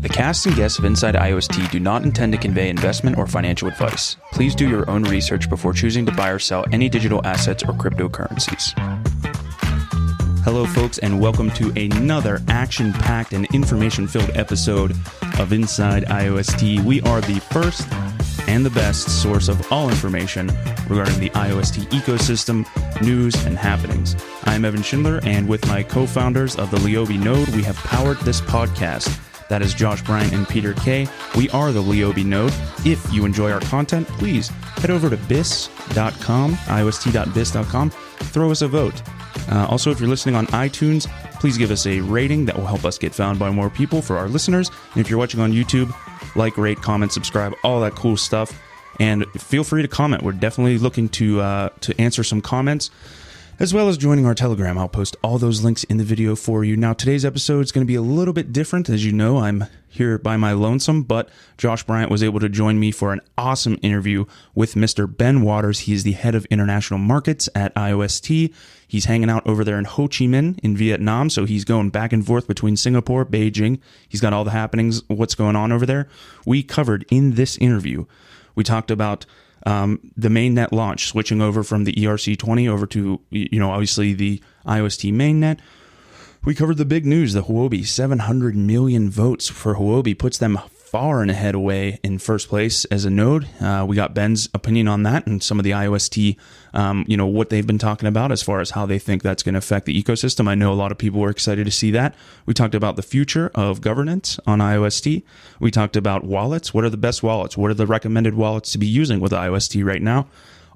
The cast and guests of Inside IOST do not intend to convey investment or financial advice. Please do your own research before choosing to buy or sell any digital assets or cryptocurrencies. Hello, folks, and welcome to another action-packed and information-filled episode of Inside IOST. We are the first and the best source of all information regarding the IOST ecosystem, news, and happenings. I'm Evan Schindler, and with my co-founders of the Huobi node, we have powered this podcast. That is Josh Bryant and Peter Kay. We are the Huobi node. If you enjoy our content, please head over to bis.com, iost.bis.com. Throw us a vote. Also, if you're listening on iTunes, please give us a rating. That will help us get found by more people for our listeners. And if you're watching on YouTube, like, rate, comment, subscribe, all that cool stuff. And feel free to comment. We're definitely looking to answer some comments, as well as joining our Telegram. I'll post all those links in the video for you. Now, today's episode is going to be a little bit different. As you know, I'm here by my lonesome, but Josh Bryant was able to join me for an awesome interview with Mr. Ben Waters. He is the head of international markets at IOST. He's hanging out over there in Ho Chi Minh in Vietnam, so he's going back and forth between Singapore, Beijing. He's got all the happenings, what's going on over there. We covered in this interview, we talked about the mainnet launch, switching over from the ERC20 over to, obviously the IOST mainnet. We covered the big news, the Huobi, 700 million votes for Huobi puts them far and ahead away in first place as a node. We got Ben's opinion on that and some of the IOST, what they've been talking about as far as how they think that's going to affect the ecosystem. I know a lot of people were excited to see that. We talked about the future of governance on IOST. We talked about wallets. What are the best wallets? What are the recommended wallets to be using with IOST right now?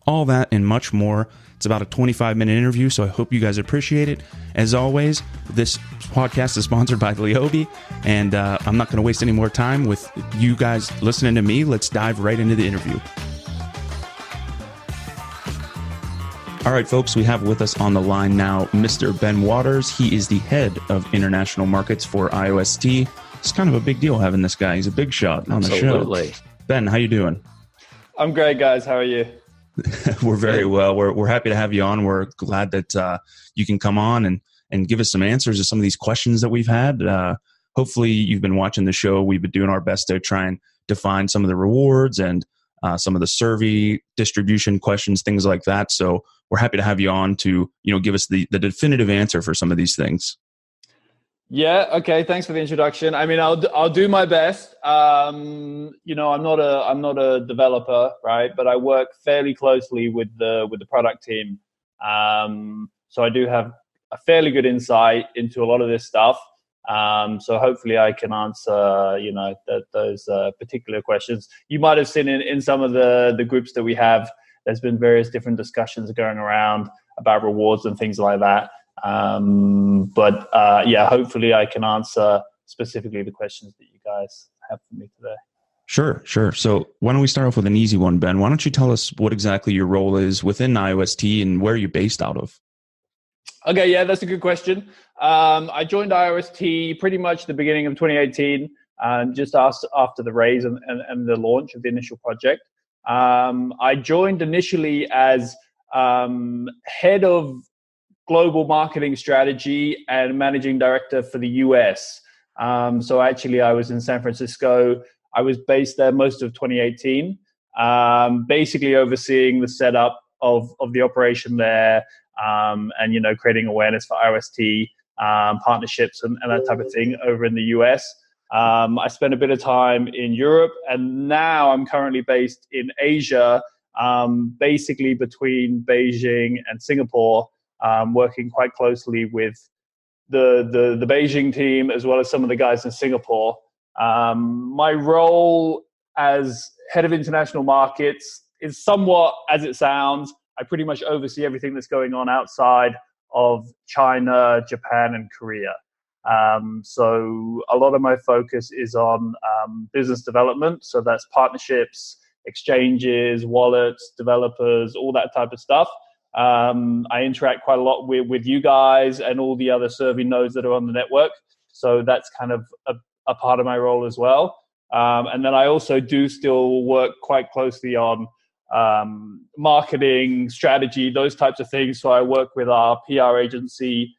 All that and much more. It's about a 25-minute interview, so I hope you guys appreciate it. As always, this podcast is sponsored by Huobi, and I'm not going to waste any more time with you guys listening to me. Let's dive right into the interview. All right, folks, we have with us on the line now Mr. Ben Waters. He is the head of international markets for IOST. It's kind of a big deal having this guy. He's a big shot on the show. Absolutely. Ben, how you doing? I'm great, guys. How are you? We're very well. We're happy to have you on. We're glad that you can come on and give us some answers to some of these questions that we've had. Hopefully, you've been watching the show. We've been doing our best to try and define some of the rewards and some of the Servi distribution questions, things like that. So we're happy to have you on to give us the definitive answer for some of these things. Yeah. Okay. Thanks for the introduction. I mean, I'll do my best. I'm not a developer, right? But I work fairly closely with the product team. So I do have a fairly good insight into a lot of this stuff. So hopefully I can answer, those particular questions. You might have seen in some of the groups that we have, there's been various different discussions going around about rewards and things like that. Hopefully I can answer specifically the questions that you guys have for me today. Sure. So why don't we start off with an easy one, Ben? Why don't you tell us what exactly your role is within IOST and where you're based out of? Okay, yeah, that's a good question. I joined IOST pretty much the beginning of 2018, just after the raise and the launch of the initial project. I joined initially as head of global marketing strategy and managing director for the US. So actually I was in San Francisco. I was based there most of 2018, basically overseeing the setup of the operation there, and creating awareness for IOST, partnerships and that type of thing over in the US. I spent a bit of time in Europe, and now I'm currently based in Asia, basically between Beijing and Singapore. Working quite closely with the Beijing team as well as some of the guys in Singapore. My role as head of international markets is somewhat as it sounds. I pretty much oversee everything that's going on outside of China, Japan, and Korea. So a lot of my focus is on business development. So that's partnerships, exchanges, wallets, developers, all that type of stuff. I interact quite a lot with you guys and all the other Servi nodes that are on the network. So that's kind of a part of my role as well. And then I also do still work quite closely on marketing, strategy, those types of things. So I work with our PR agency,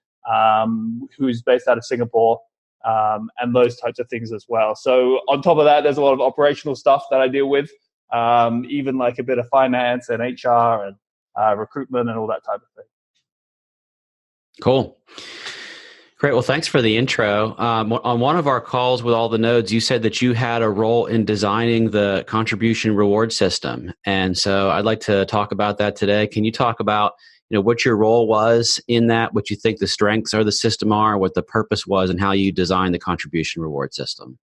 who's based out of Singapore. and those types of things as well. So on top of that, there's a lot of operational stuff that I deal with, even like a bit of finance and HR and recruitment and all that type of thing. Cool. Great. Well, thanks for the intro. On one of our calls with all the nodes, you said that you had a role in designing the contribution reward system. And so I'd like to talk about that today. Can you talk about, what your role was in that, what you think the strengths of the system are, what the purpose was, and how you designed the contribution reward system?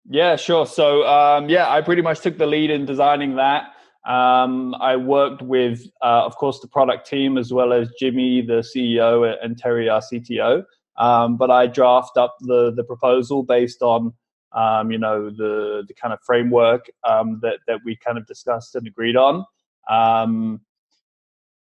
Yeah, sure. So, I pretty much took the lead in designing that. I worked with, of course, the product team, as well as Jimmy, the CEO, and Terry, our CTO. But I draft up the proposal based on, the kind of framework that we kind of discussed and agreed on.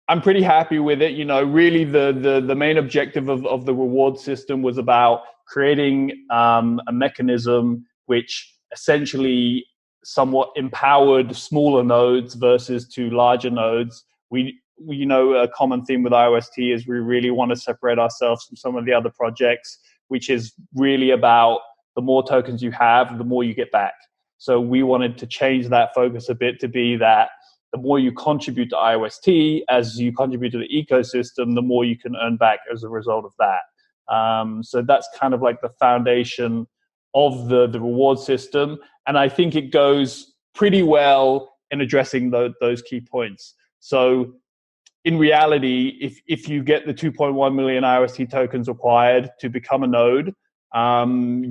I'm pretty happy with it. Really the main objective of the reward system was about creating a mechanism which essentially somewhat empowered smaller nodes versus to larger nodes. We a common theme with IOST is we really want to separate ourselves from some of the other projects, which is really about the more tokens you have, the more you get back. So we wanted to change that focus a bit to be that the more you contribute to IOST, as you contribute to the ecosystem, the more you can earn back as a result of that. So that's kind of like the foundation of the reward system. And I think it goes pretty well in addressing those key points. So in reality, if you get the 2.1 million IOST tokens required to become a node,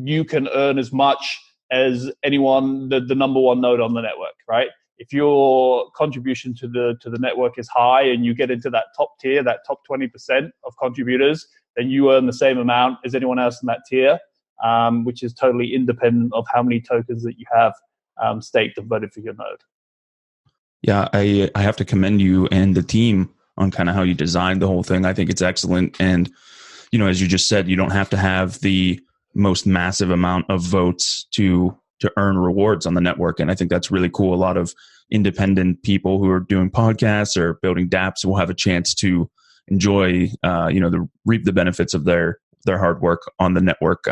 you can earn as much as anyone, the number one node on the network, right? If your contribution to the network is high and you get into that top tier, that top 20% of contributors, then you earn the same amount as anyone else in that tier, which is totally independent of how many tokens that you have staked and voted for your node. Yeah, I have to commend you and the team on kind of how you designed the whole thing. I think it's excellent. And, as you just said, you don't have to have the most massive amount of votes to earn rewards on the network. And I think that's really cool. A lot of independent people who are doing podcasts or building dApps will have a chance to enjoy, reap the benefits of their hard work on the network.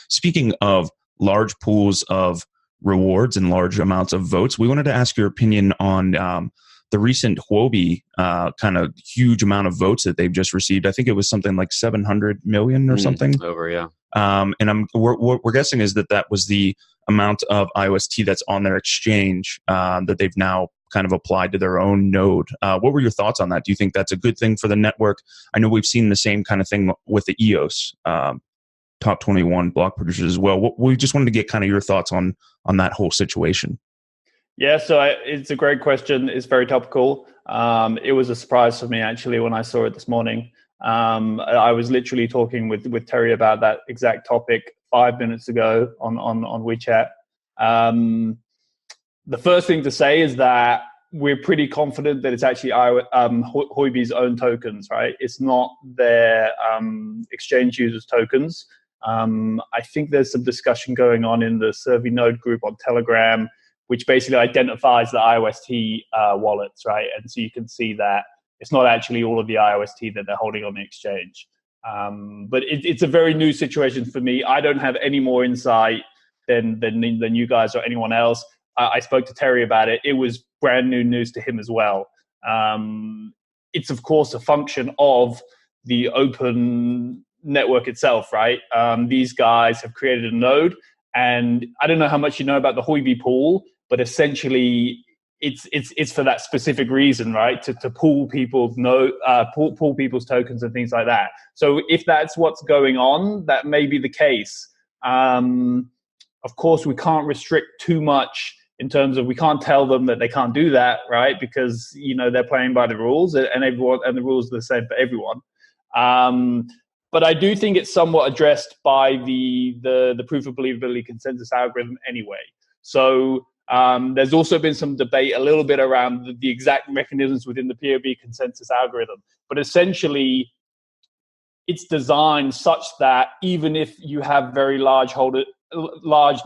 Speaking of large pools of rewards and large amounts of votes, we wanted to ask your opinion on the recent Huobi kind of huge amount of votes that they've just received. I think it was something like 700 million or something. Over, yeah. And we're guessing is that was the amount of IOST that's on their exchange that they've now kind of applied to their own node. What were your thoughts on that? Do you think that's a good thing for the network? I know we've seen the same kind of thing with the EOS top 21 block producers as well. We just wanted to get kind of your thoughts on that whole situation. Yeah, so it's a great question. It's very topical. It was a surprise for me, actually, when I saw it this morning. I was literally talking with Terry about that exact topic 5 minutes ago on WeChat. The first thing to say is that we're pretty confident that it's actually Huobi's own tokens, right? It's not their exchange users' tokens. I think there's some discussion going on in the Servi node group on Telegram, which basically identifies the IOST wallets, right? And so you can see that it's not actually all of the IOST that they're holding on the exchange. But it's a very new situation for me. I don't have any more insight than you guys or anyone else. I spoke to Terry about it. It was brand new news to him as well. It's, of course, a function of the open network itself, right? These guys have created a node, and I don't know how much you know about the Huobi pool, but essentially it's for that specific reason, right? To pool people's pool people's tokens and things like that. So if that's what's going on, that may be the case. Of course, we can't restrict too much in terms of we can't tell them that they can't do that, right? Because they're playing by the rules, and the rules are the same for everyone. But I do think it's somewhat addressed by the proof of believability consensus algorithm anyway. So there's also been some debate a little bit around the exact mechanisms within the POB consensus algorithm. But essentially, it's designed such that even if you have very large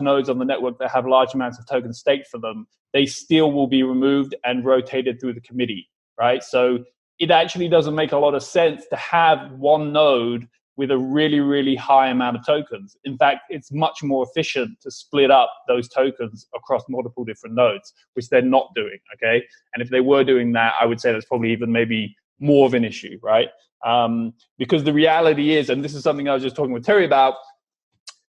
nodes on the network that have large amounts of tokens staked for them, they still will be removed and rotated through the committee, right? So it actually doesn't make a lot of sense to have one node with a really, really high amount of tokens. In fact, it's much more efficient to split up those tokens across multiple different nodes, which they're not doing, okay? And if they were doing that, I would say that's probably even maybe more of an issue, right? Because the reality is, and this is something I was just talking with Terry about,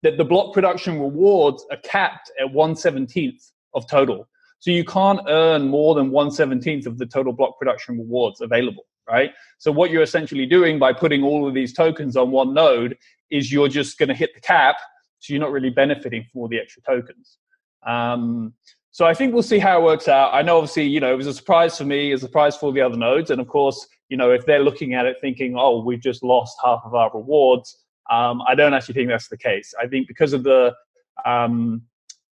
that the block production rewards are capped at 1/17 of total. So you can't earn more than 1/17 of the total block production rewards available, right? So what you're essentially doing by putting all of these tokens on one node is you're just going to hit the cap, so you're not really benefiting from all the extra tokens. So I think we'll see how it works out. I know, obviously, it was a surprise for me, a surprise for the other nodes. And of course, if they're looking at it thinking, oh, we've just lost half of our rewards, I don't actually think that's the case. I think because of the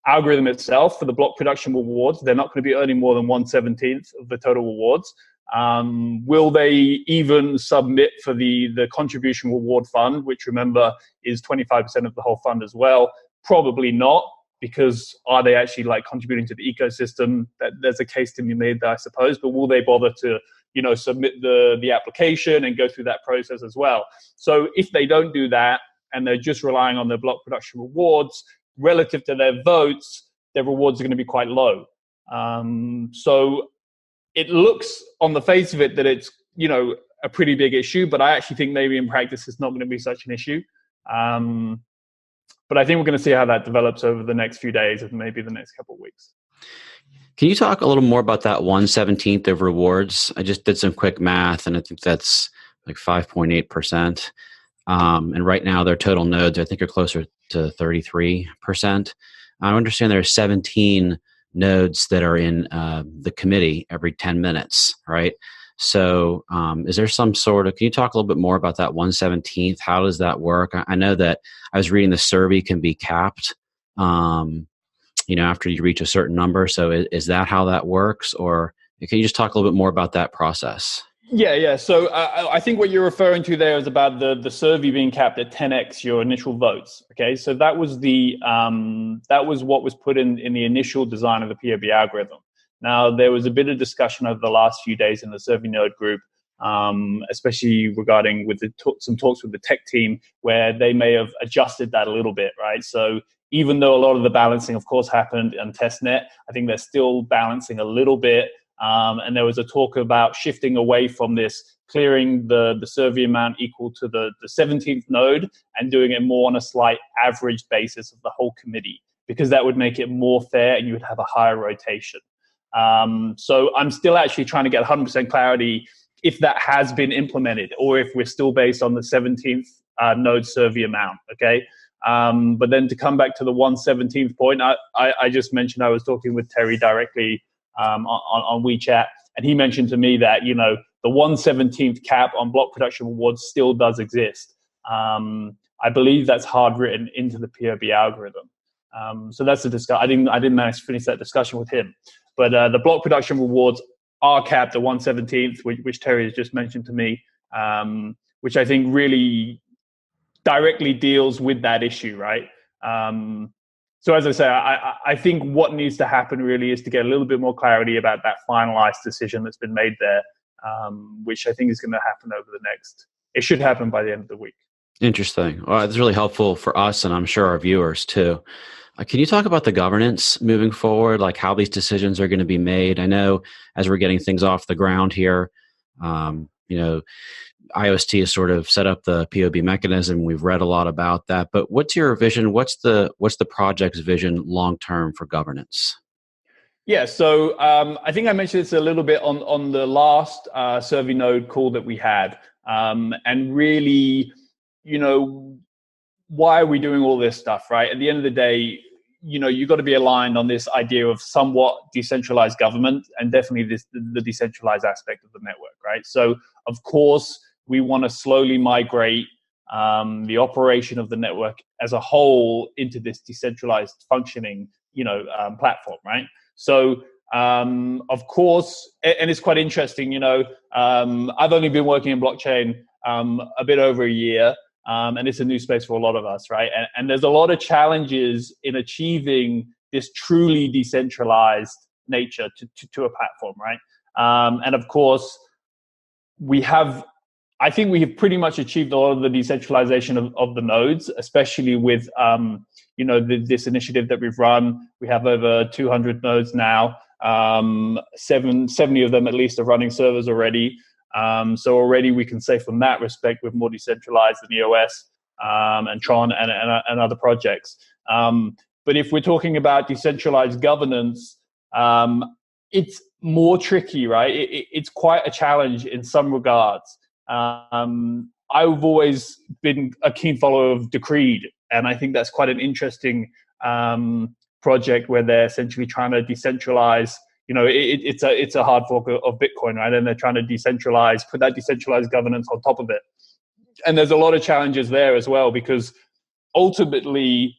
algorithm itself for the block production rewards, they're not going to be earning more than 1/17 of the total rewards. Will they even submit for the contribution reward fund, which, remember, is 25% of the whole fund as well? Probably not, because are they actually contributing to the ecosystem? There's a case to be made there, I suppose. But will they bother to submit the application and go through that process as well? So if they don't do that and they're just relying on their block production rewards, relative to their votes, their rewards are going to be quite low. So it looks on the face of it that it's, a pretty big issue, but I actually think maybe in practice it's not going to be such an issue. But I think we're going to see how that develops over the next few days and maybe the next couple of weeks. Can you talk a little more about that 1/17 of rewards? I just did some quick math, and I think that's like 5.8%. And right now, their total nodes, I think, are closer to 33%. I understand there are 17 nodes that are in the committee every 10 minutes, right? So is there some sort of, can you talk a little bit more about that 1/17? How does that work? I know that I was reading the Servi can be capped, after you reach a certain number. So is that how that works? Or can you just talk a little bit more about that process? Yeah. So I think what you're referring to there is about the Servi being capped at 10x your initial votes. Okay, so that was what was put in the initial design of the POB algorithm. Now, there was a bit of discussion over the last few days in the Servi node group, especially regarding with some talks with the tech team, where they may have adjusted that a little bit, right? So even though a lot of the balancing, of course, happened on testnet, I think they're still balancing a little bit. And there was a talk about shifting away from this, clearing the Servi amount equal to the 17th node and doing it more on a slight average basis of the whole committee, because that would make it more fair and you would have a higher rotation. So I'm still actually trying to get 100% clarity if that has been implemented or if we're still based on the 17th node Servi amount, okay? But then to come back to the 1/17 point, I just mentioned I was talking with Terry directly on WeChat, and he mentioned to me that, the 1/17 cap on block production rewards still does exist. I believe that's hard written into the POB algorithm. So that's the discussion. I didn't manage to finish that discussion with him. But the block production rewards are capped at 1/17, which Terry has just mentioned to me, which I think really directly deals with that issue, right? So as I say, I think what needs to happen really is to get a little bit more clarity about that finalized decision that's been made there, which I think is going to happen it should happen by the end of the week. Interesting. Well, that's really helpful for us, and I'm sure our viewers too. Can you talk about the governance moving forward, like how these decisions are going to be made? I know as we're getting things off the ground here, IOST has sort of set up the POB mechanism. We've read a lot about that, but what's your vision? What's the project's vision long term for governance? Yeah, so I think I mentioned this a little bit on the last Servi node call that we had, and really, why are we doing all this stuff, right? At the end of the day, you've got to be aligned on this idea of somewhat decentralized government and definitely the decentralized aspect of the network, right? So, of course, we want to slowly migrate the operation of the network as a whole into this decentralized functioning, platform, right? So, of course, and it's quite interesting, I've only been working in blockchain a bit over a year. And it's a new space for a lot of us, right? And there's a lot of challenges in achieving this truly decentralized nature to a platform, right? And of course, we have I think we have pretty much achieved a lot of the decentralization of the nodes, especially with this initiative that we've run. We have over 200 nodes now. 70 of them at least are running servers already. So already we can say from that respect we're more decentralized than EOS and Tron and other projects. But if we're talking about decentralized governance, it's more tricky, right? It's quite a challenge in some regards. I've always been a keen follower of Decreed, and I think that's quite an interesting project where they're essentially trying to decentralize. It's a hard fork of Bitcoin, right? And they're trying to decentralize, put that decentralized governance on top of it. And there's a lot of challenges there as well, because ultimately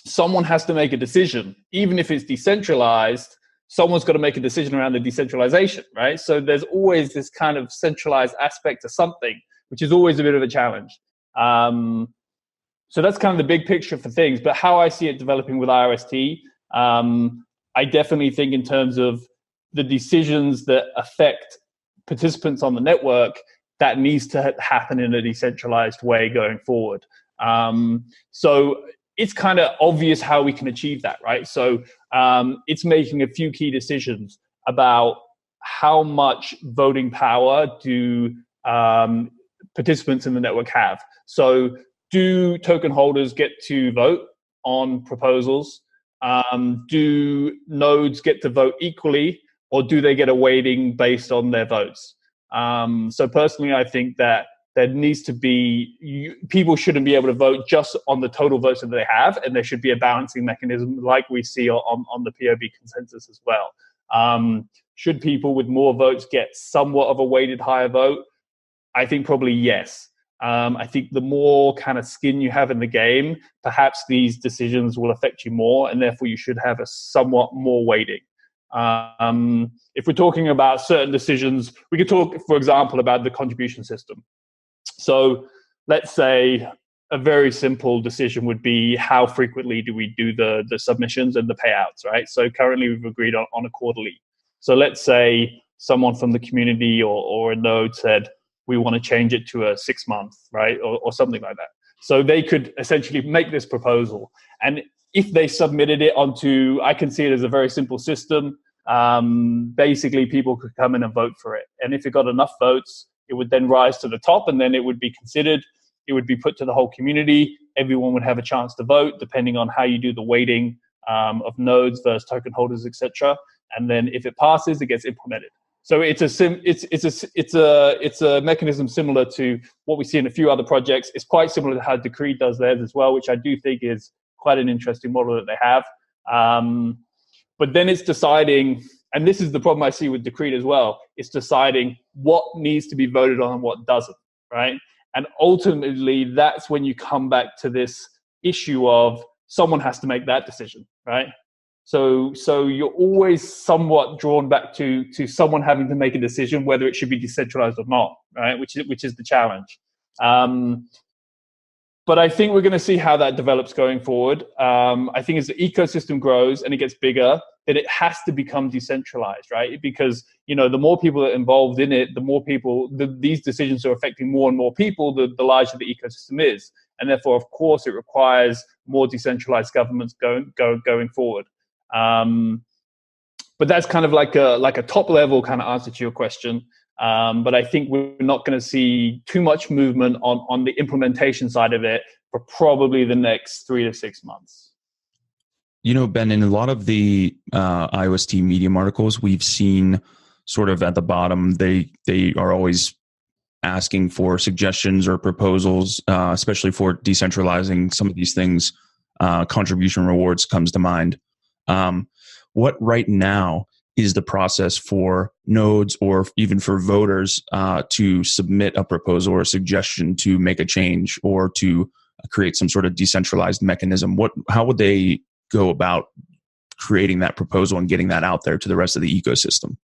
someone has to make a decision, even if it's decentralized. Someone's got to make a decision around the decentralization, right? So there's always this kind of centralized aspect to something, which is always a bit of a challenge. So that's kind of the big picture for things. But how I see it developing with IOST, I definitely think in terms of the decisions that affect participants on the network, that needs to happen in a decentralized way going forward. So it's kind of obvious how we can achieve that, right? So it's making a few key decisions about how much voting power do participants in the network have. So do token holders get to vote on proposals? Do nodes get to vote equally, or do they get a weighting based on their votes? So personally, I think that there needs to be, people shouldn't be able to vote just on the total votes that they have, and there should be a balancing mechanism like we see on the POB consensus as well. Should people with more votes get somewhat of a weighted higher vote? I think probably yes. I think the more kind of skin you have in the game, perhaps these decisions will affect you more, and therefore you should have a somewhat more weighting. If we're talking about certain decisions, we could talk, for example, about the contribution system. So let's say a very simple decision would be, how frequently do we do the submissions and the payouts, right? So currently we've agreed on a quarterly. So let's say someone from the community or a node said, we want to change it to a 6 month, right? Or something like that. So they could essentially make this proposal. And if they submitted it onto, I can see it as a very simple system. Basically people could come in and vote for it. And if it got enough votes, it would then rise to the top, and then it would be considered. It would be put to the whole community. Everyone would have a chance to vote, depending on how you do the weighting of nodes versus token holders, etc. And then if it passes, it gets implemented. So it's a mechanism similar to what we see in a few other projects. It's quite similar to how Decreed does theirs as well, which I do think is quite an interesting model that they have. But then it's deciding, and this is the problem I see with Decreed as well, it's deciding what needs to be voted on and what doesn't, right? And ultimately, that's when you come back to this issue of someone has to make that decision, right? So you're always somewhat drawn back to someone having to make a decision whether it should be decentralized or not, right? Which is the challenge. But I think we're going to see how that develops going forward. I think as the ecosystem grows and it gets bigger, then it has to become decentralized, right? Because the more people that are involved in it, the more people, these decisions are affecting more and more people, the larger the ecosystem is. And therefore, of course, it requires more decentralized governments going forward. But that's kind of like a top level kind of answer to your question. But I think we're not going to see too much movement on the implementation side of it for probably the next 3 to 6 months. Ben, in a lot of the IOST Medium articles, we've seen sort of at the bottom, they are always asking for suggestions or proposals, especially for decentralizing some of these things. Contribution rewards comes to mind. What right now is the process for nodes or even for voters to submit a proposal or a suggestion to make a change or to create some sort of decentralized mechanism? How would they go about creating that proposal and getting that out there to the rest of the ecosystem?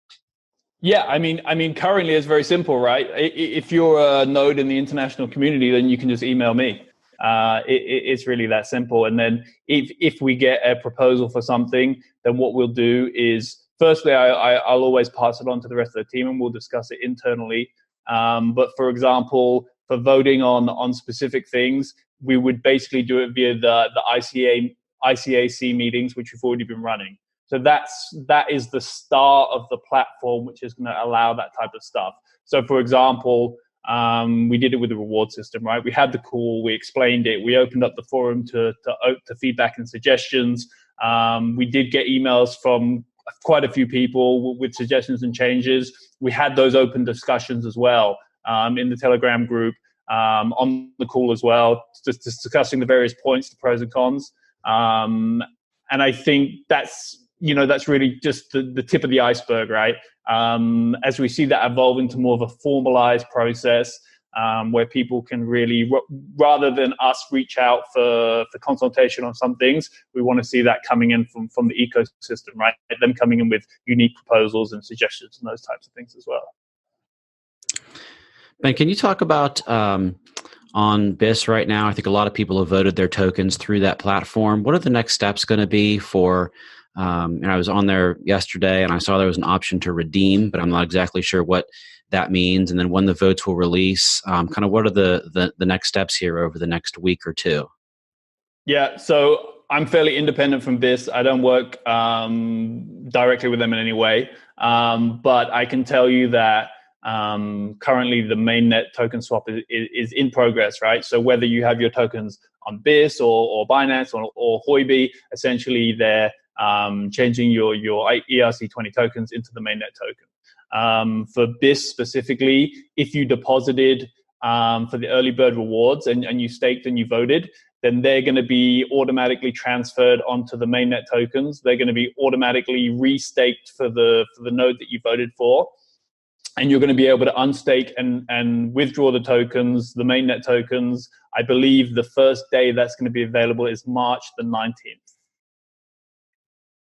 Yeah, I mean, currently it's very simple, right? If you're a node in the international community, then you can just email me. It's really that simple. And then if we get a proposal for something, then what we'll do is, firstly, I'll always pass it on to the rest of the team and we'll discuss it internally. But for example, for voting on specific things, we would basically do it via the ICAC meetings, which we've already been running. So that is the start of the platform, which is going to allow that type of stuff. So for example, we did it with the reward system, right? We had the call, we explained it, we opened up the forum to feedback and suggestions. We did get emails from quite a few people with suggestions and changes. We had those open discussions as well in the Telegram group, on the call as well, just discussing the various points, the pros and cons. And I think that's really just the tip of the iceberg, right? As we see that evolve into more of a formalized process, where people can really, rather than us reach out for consultation on some things, we want to see that coming in from the ecosystem, right? Them coming in with unique proposals and suggestions and those types of things as well. Ben, can you talk about on BIS right now? I think a lot of people have voted their tokens through that platform. What are the next steps going to be for, and I was on there yesterday and I saw there was an option to redeem, but I'm not exactly sure what that means. And then when the votes will release, kind of what are the next steps here over the next week or two? Yeah, so I'm fairly independent from BIS. I don't work directly with them in any way. But I can tell you that currently the mainnet token swap is in progress, right? So whether you have your tokens on BIS or Binance or Huobi, essentially they're changing your ERC20 tokens into the mainnet token. For BIS specifically, if you deposited for the early bird rewards and you staked and you voted, then they're going to be automatically transferred onto the mainnet tokens. They're going to be automatically restaked for the node that you voted for. And you're going to be able to unstake and withdraw the tokens, the mainnet tokens. I believe the first day that's going to be available is March the 19th.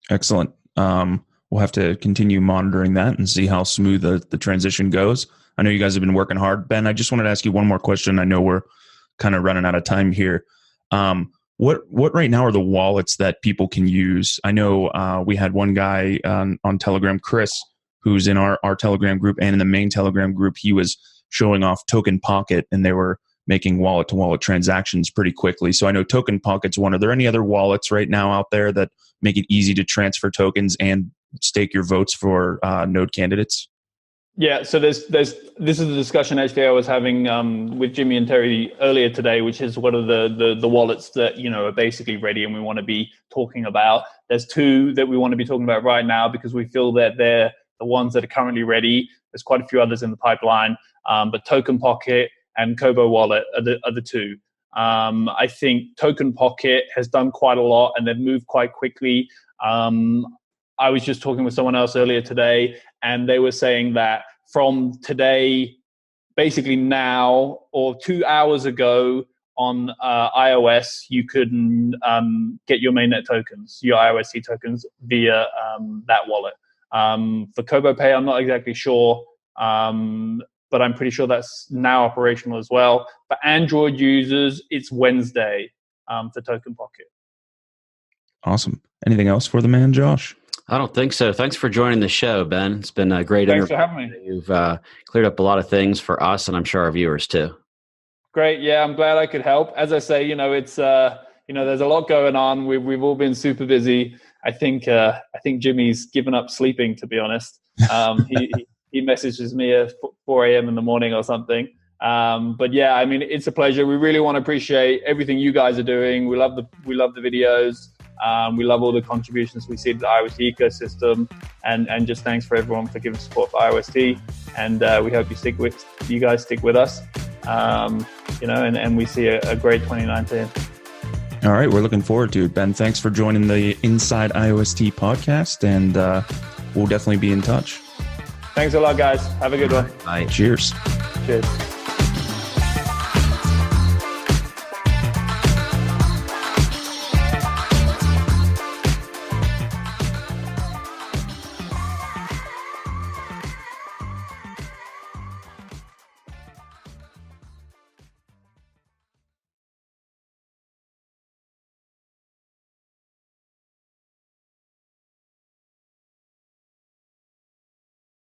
Excellent. We'll have to continue monitoring that and see how smooth the transition goes. I know you guys have been working hard. Ben, I just wanted to ask you one more question. I know we're kind of running out of time here. What right now are the wallets that people can use? I know we had one guy on Telegram, Chris, who's in our Telegram group and in the main Telegram group. He was showing off Token Pocket, and they were making wallet-to-wallet transactions pretty quickly. So I know Token Pocket's one. Are there any other wallets right now out there that make it easy to transfer tokens and stake your votes for node candidates? Yeah, so this is a discussion actually I was having with Jimmy and Terry earlier today, which is what are the wallets that are basically ready and we want to be talking about. There's two that we want to be talking about right now because we feel that they're the ones that are currently ready. There's quite a few others in the pipeline, but Token Pocket and Kobo Wallet are the two. I think Token Pocket has done quite a lot and they've moved quite quickly. I was just talking with someone else earlier today, and they were saying that from today, basically now or 2 hours ago on iOS, you could get your mainnet tokens, your IOST tokens via that wallet. For Kobo Pay, I'm not exactly sure, but I'm pretty sure that's now operational as well. For Android users, it's Wednesday for Token Pocket. Awesome. Anything else for the man, Josh? I don't think so. Thanks for joining the show, Ben. It's been a great interview. Thanks for having me. You've cleared up a lot of things for us, and I'm sure our viewers too. Great. Yeah, I'm glad I could help. As I say, it's there's a lot going on. We've all been super busy. I think Jimmy's given up sleeping, to be honest. He messages me at 4 a.m. in the morning or something. But yeah, I mean, it's a pleasure. We really want to appreciate everything you guys are doing. We love the videos. We love all the contributions we see to the IOST ecosystem, and just thanks for everyone for giving support for IOST. And we hope you guys stick with us. And we see a great 2019. All right, we're looking forward to it. Ben, thanks for joining the Inside IOST podcast, and we'll definitely be in touch. Thanks a lot, guys. Have a good one. Bye. Cheers. Cheers.